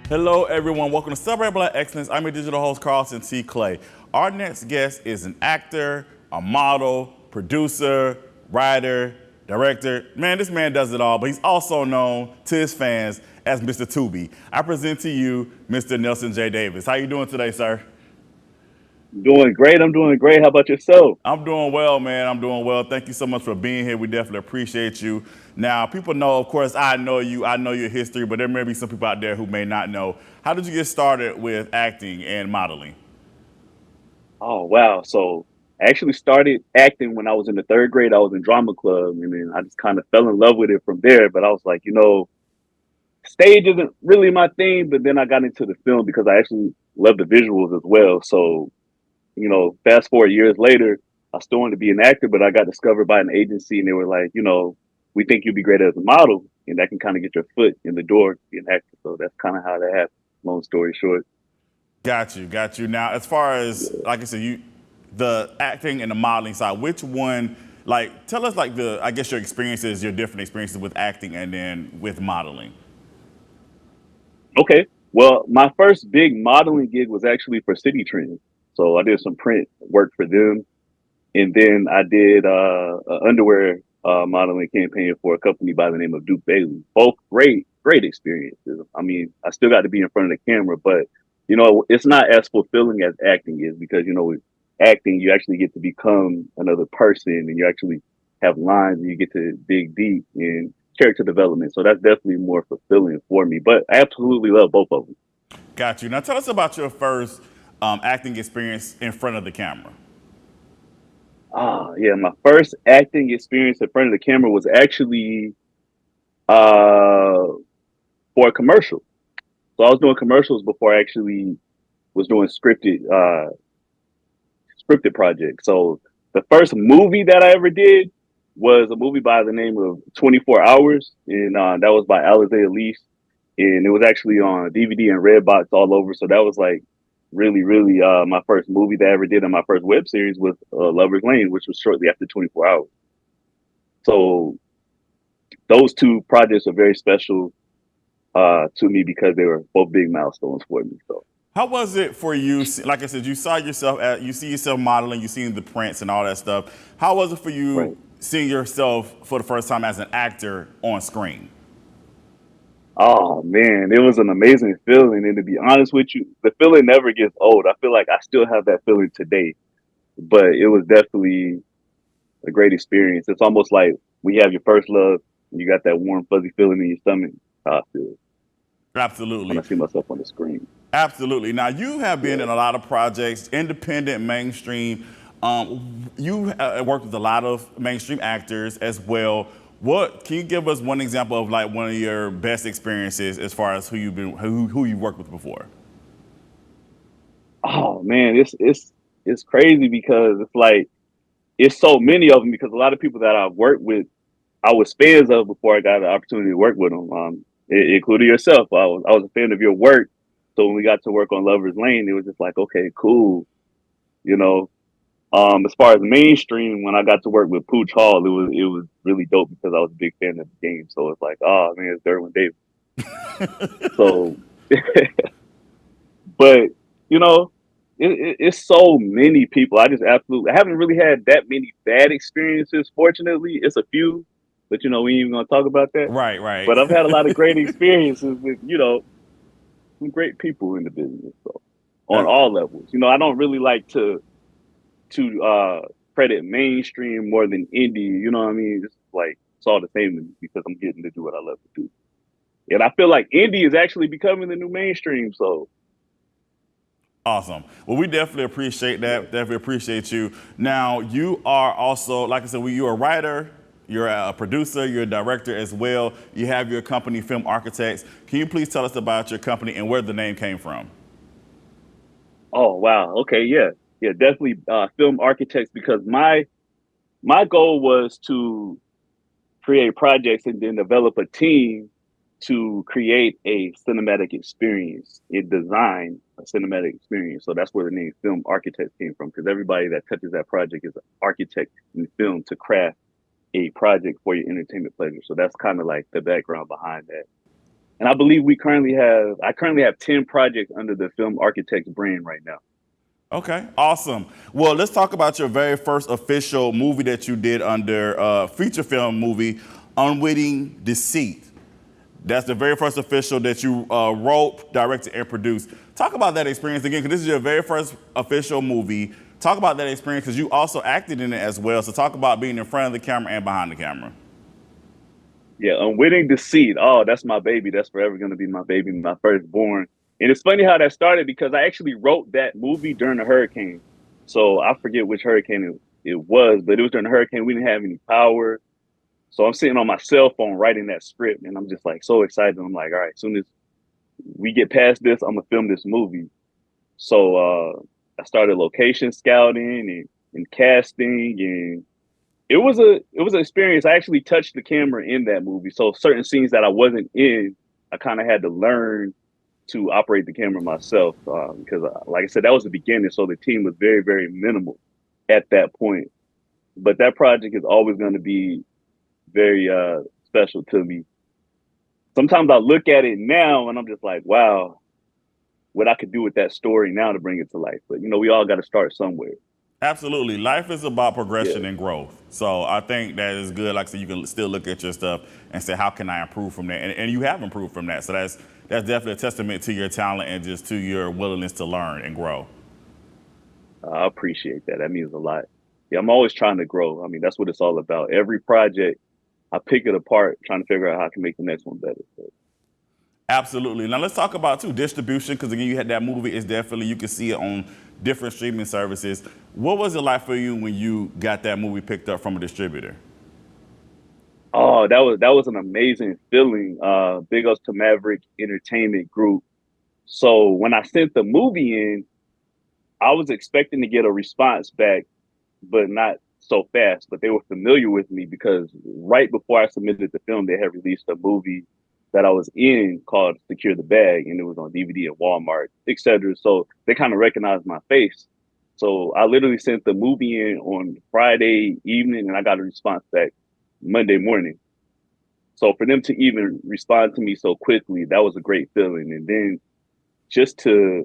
Hello, everyone. Welcome to Celebrate Black Excellence. I'm your digital host, Carlton T. Clay. Our next guest is an actor, a model, producer, writer, director. Man, this man does it all, but he's also known to his fans as Mr. Tubi. I present to you Mr. Nelson J. Davis. How you doing today, sir? Doing great. I'm doing great. How about yourself? I'm doing well, man. I'm doing well. Thank you so much for being here. We definitely appreciate you. Now, people know, of course, I know you. I know your history, but there may be some people out there who may not know. How did you get started with acting and modeling? Oh, wow. So I actually started acting when I was in the third grade. I was in drama club, and then I just kind of fell in love with it from there. But I was like, stage isn't really my thing. But then I got into the film because I actually love the visuals as well. So, fast forward years later, I still wanted to be an actor, but I got discovered by an agency, and they were like, we think you'd be great as a model, and that can kind of get your foot in the door to be an actor. So that's kind of how that happened. Long story short. Got you, got you. Now, as far as, like I said, the acting and the modeling side, which one, like, tell us, like, I guess your experiences, your different experiences with acting and then with modeling. Okay. Well, my first big modeling gig was actually for City Trends. So I did some print work for them. And then I did a underwear modeling campaign for a company by the name of Duke Bailey. Both great experiences. I mean, I still got to be in front of the camera, but it's not as fulfilling as acting is because with acting you actually get to become another person and you actually have lines and you get to dig deep in character development. So that's definitely more fulfilling for me. But I absolutely love both of them. Got you. Now, tell us about your first acting experience in front of the camera. Yeah, my first acting experience in front of the camera was actually uh, for a commercial. So I was doing commercials before I actually was doing scripted projects. So the first movie that I ever did was a movie by the name of 24 Hours, and that was by Alize Elise, and it was actually on DVD and Redbox all over. So that was like really my first movie that I ever did, and my first web series was Lover's Lane, which was shortly after 24 Hours. So those two projects are very special to me because they were both big milestones for me. So How was it for you? Like I said, you saw yourself, you see yourself modeling, you seen the prints and all that stuff. How was it for right. you seeing yourself for the first time as an actor on screen? Oh man, it was an amazing feeling. And to be honest with you, the feeling never gets old. I feel like I still have that feeling today, but it was definitely a great experience. It's almost like we have your first love and you got that warm, fuzzy feeling in your stomach. That's how I feel when I Absolutely. see myself on the screen. Absolutely. Now, you have been Yeah. in a lot of projects, independent, mainstream. You worked with a lot of mainstream actors as well. What can you give us one example of like one of your best experiences as far as who you've worked with before? Oh man, it's crazy because it's like it's so many of them because a lot of people that I've worked with, I was fans of before I got the opportunity to work with them. Including yourself. I was a fan of your work. So when we got to work on Lover's Lane, it was just like, okay, cool. You know, as far as mainstream, when I got to work with Pooch Hall, it was really dope because I was a big fan of the game. So it's like, oh man, it's Derwin Davis. So, but you know, it's so many people. I haven't really had that many bad experiences. Fortunately, it's a few, but we ain't even gonna talk about that. Right, right. But I've had a lot of great experiences with some great people in the business. So on That- all levels, I don't really like to credit mainstream more than indie. You know what I mean? It's like it's all the same to me because I'm getting to do what I love to do. And I feel like indie is actually becoming the new mainstream. So Awesome. Well, we definitely appreciate yeah. that. Definitely appreciate you. Now, you are also, like I said, you're a writer, you're a producer, you're a director as well. You have your company, Film Architects. Can you please tell us about your company and where the name came from? Oh wow. Okay. Yeah. Yeah. Definitely film architects because my goal was to create projects and then develop a team to create a cinematic experience and design a cinematic experience. So that's where the name Film Architect came from, because everybody that touches that project is an architect in film to craft a project for your entertainment pleasure. So that's kind of like the background behind that. And I currently have 10 projects under the Film Architects brand right now. Okay, awesome. Well, let's talk about your very first official movie that you did under feature film movie, Unwitting Deceit. That's the very first official that you wrote, directed, and produced. Talk about that experience again, because this is your very first official movie. Talk about that experience, because you also acted in it as well. So talk about being in front of the camera and behind the camera. Yeah, Unwitting Deceit. Oh, that's my baby. That's forever going to be my baby, my firstborn. And it's funny how that started because I actually wrote that movie during a hurricane. So I forget which hurricane it was, but it was during a hurricane. We didn't have any power. So I'm sitting on my cell phone writing that script, and I'm just like so excited. I'm like, all right, as soon as we get past this, I'm gonna film this movie. So I started location scouting and casting, and it was an experience. I actually touched the camera in that movie, so certain scenes that I wasn't in, I kind of had to learn to operate the camera myself because, like I said, that was the beginning. So the team was very, very minimal at that point. But that project is always going to be very special to me. Sometimes I look at it now and I'm just like, wow, what I could do with that story now to bring it to life. But we all got to start somewhere. Absolutely. Life is about Yeah. progression and growth. So I think that is good. Like I said, you can still look at your stuff and say, how can I improve from that? And you have improved from that. So that's definitely a testament to your talent and just to your willingness to learn and grow. I appreciate that. That means a lot. Yeah, I'm always trying to grow. I mean, that's what it's all about. Every project, I pick it apart, trying to figure out how I can make the next one better. So, Absolutely. Now let's talk about too distribution, because again, you had that movie. It's definitely, you can see it on different streaming services. What was it like for you when you got that movie picked up from a distributor? oh, that was an amazing feeling. Big ups to Maverick Entertainment Group. So when I sent the movie in, I was expecting to get a response back, but not so fast. But they were familiar with me because right before I submitted the film, they had released a movie that I was in called Secure the Bag, and it was on DVD at Walmart, etc. So they kind of recognized my face. So I literally sent the movie in on Friday evening, and I got a response back Monday morning. So for them to even respond to me so quickly, that was a great feeling. And then just to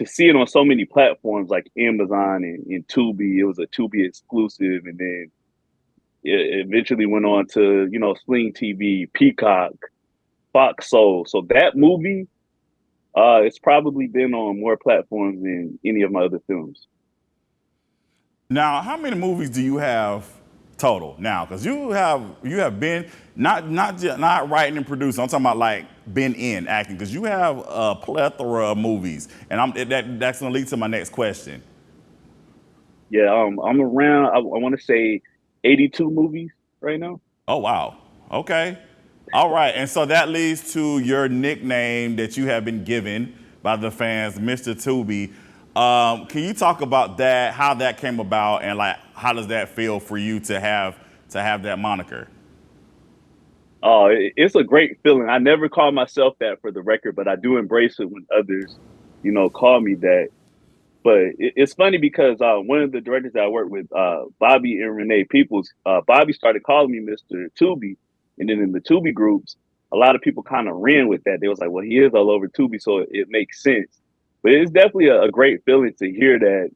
see it on so many platforms like Amazon and Tubi. It was a Tubi exclusive, and then it eventually went on to Sling TV, Peacock, Fox Soul. So that movie, it's probably been on more platforms than any of my other films. Now, how many movies do you have total now? Because you have been not writing and producing. I'm talking about like been in acting, because you have a plethora of movies, and that's going to lead to my next question. Yeah, I'm around. I want to say 82 movies right now. Oh wow. Okay. All right. And so that leads to your nickname that you have been given by the fans, Mr. Tubi. Can you talk about that? How that came about, and like how does that feel for you to have that moniker? Oh, it's a great feeling. I never call myself that for the record, but I do embrace it when others, call me that. But it's funny because one of the directors that I work with, Bobby and Renee Peoples, Bobby started calling me Mr. Tubi. And then in the Tubi groups, a lot of people kind of ran with that. They was like, well, he is all over Tubi, so it makes sense. But it's definitely a great feeling to hear that.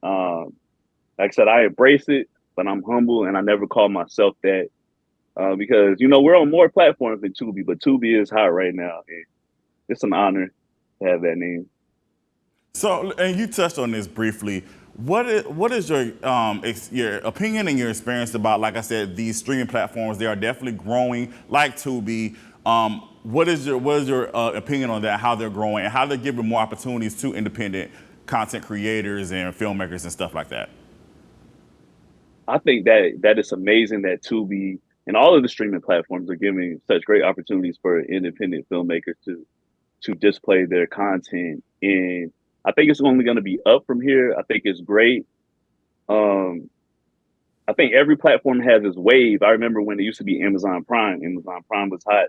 Like I said, I embrace it, but I'm humble and I never call myself that because, we're on more platforms than Tubi, but Tubi is hot right now. And it's an honor to have that name. So, and you touched on this briefly. What is your opinion and your experience about, like I said, these streaming platforms? They are definitely growing, like Tubi. What is your opinion on that? How they're growing and how they're giving more opportunities to independent content creators and filmmakers and stuff like that? I think that it's amazing that Tubi and all of the streaming platforms are giving such great opportunities for independent filmmakers to display their content. And I think it's only going to be up from here. I think it's great. Um, I think every platform has its wave. I remember when it used to be Amazon Prime. Amazon Prime was hot.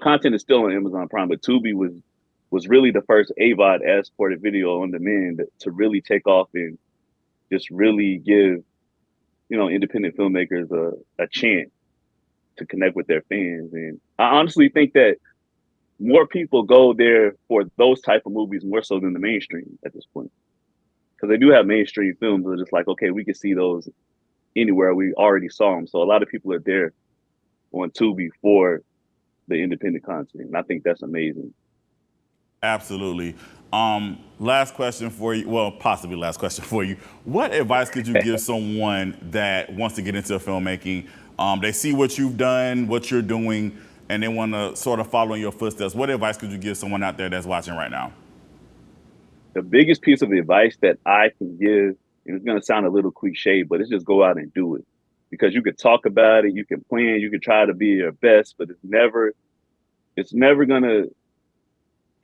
Content is still on Amazon Prime, but Tubi was really the first AVOD, ad supported video on demand to really take off and just really give independent filmmakers a chance to connect with their fans. And I honestly think that more people go there for those type of movies more so than the mainstream at this point. Because they do have mainstream films that are just like, okay, we can see those anywhere. We already saw them. So a lot of people are there on Tubi for the independent content. And I think that's amazing. Absolutely. Last question for you. Well, possibly last question for you. What advice could you give someone that wants to get into filmmaking? They see what you've done, what you're doing, and they want to sort of follow in your footsteps. What advice could you give someone out there that's watching right now? The biggest piece of advice that I can give, and it's going to sound a little cliche, but it's just go out and do it. Because you could talk about it, you can plan, you can try to be your best, but it's never going to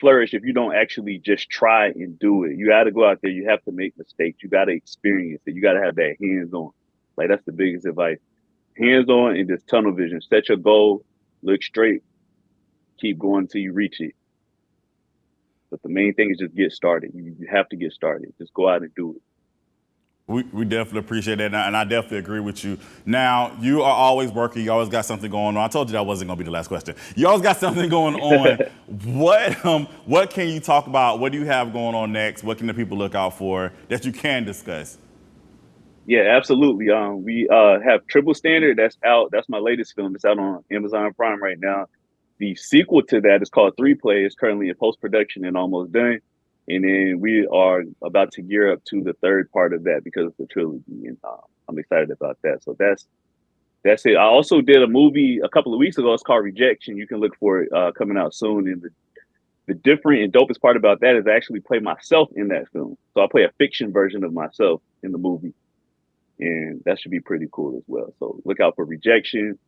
flourish if you don't actually just try and do it. You got to go out there. You have to make mistakes. You got to experience it. You got to have that hands-on. Like, that's the biggest advice. Hands-on and just tunnel vision. Set your goal, look straight, keep going until you reach it. But the main thing is just get started. You have to get started. Just go out and do it. We definitely appreciate that, and I definitely agree with you. Now, you are always working. You always got something going on. I told you that wasn't going to be the last question. You always got something going on. What can you talk about? What do you have going on next? What can the people look out for that you can discuss? Yeah, absolutely. We have Triple Standard that's out. That's my latest film. It's out on Amazon Prime right now. The sequel to that is called 3 Play. It's currently in post-production and almost done. And then we are about to gear up to the third part of that because it's a trilogy, and I'm excited about that. So that's it. I also did a movie a couple of weeks ago. It's called Rejection. You can look for it coming out soon. And the different and dopest part about that is I actually play myself in that film. So I play a fiction version of myself in the movie, and that should be pretty cool as well. So look out for Rejection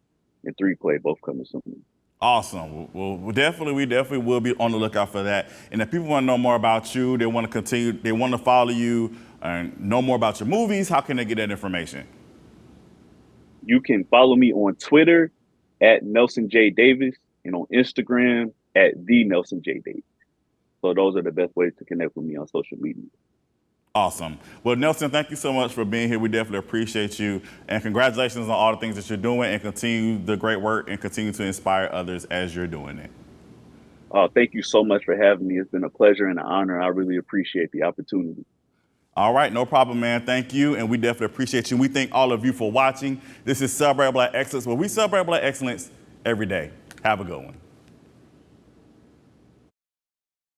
and 3 Play, both coming soon. Awesome. Well, we definitely will be on the lookout for that. And if people want to know more about you, they want to continue, they want to follow you and know more about your movies, how can they get that information? You can follow me on Twitter at Nelson J. Davis and on Instagram at the Nelson J. Davis. So those are the best ways to connect with me on social media. Awesome. Well, Nelson, thank you so much for being here. We definitely appreciate you. And congratulations on all the things that you're doing, and continue the great work and continue to inspire others as you're doing it. Thank you so much for having me. It's been a pleasure and an honor. I really appreciate the opportunity. All right, no problem, man. Thank you, and we definitely appreciate you. We thank all of you for watching. This is Celebrate Black Excellence, where we celebrate Black excellence every day. Have a good one.